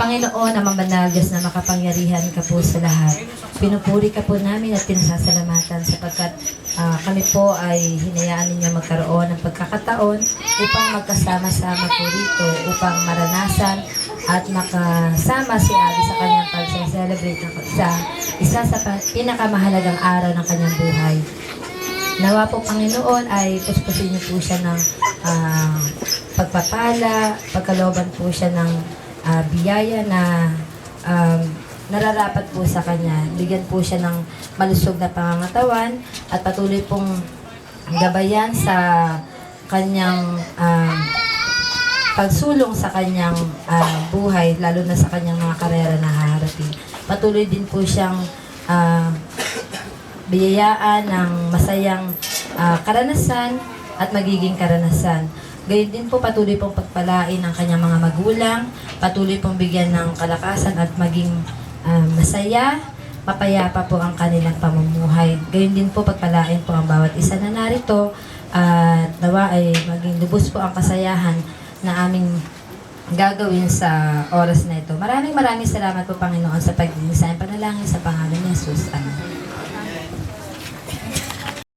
Panginoon, ang mabanal Diyos na makapangyarihan ka po sa lahat. Pinupuri ka po namin at pinasasalamatan sapagkat kami po ay hinayaan ninyo magkaroon ng pagkakataon upang magkasama-sama po rito, upang maranasan at makasama si Abby sa kanyang pag-celebrate sa isa sa pinakamahalagang araw ng kanyang buhay. Nawa po Panginoon ay puspusin niyo po siya ng pagpapala, pagkalooban po siya ng biyaya na nararapat po sa kanya. Bigyan po siya ng malusog na pangangatawan at patuloy pong gabayan sa kanyang pagsulong sa kanyang buhay, lalo na sa kanyang mga karera na haharapin. Patuloy din po siyang biyayaan ng masayang karanasan at magiging karanasan. Gayun din po, patuloy pong pagpalain ang kanyang mga magulang, patuloy pong bigyan ng kalakasan at maging masaya, mapayapa po ang kanilang pamumuhay. Gayun din po, pagpalain po ang bawat isa na narito at nawa ay maging lubos po ang kasayahan na aming gagawin sa oras na ito. Maraming salamat po Panginoon sa pagdinig sa aming panalangin sa pangalan ni Jesus. Amen.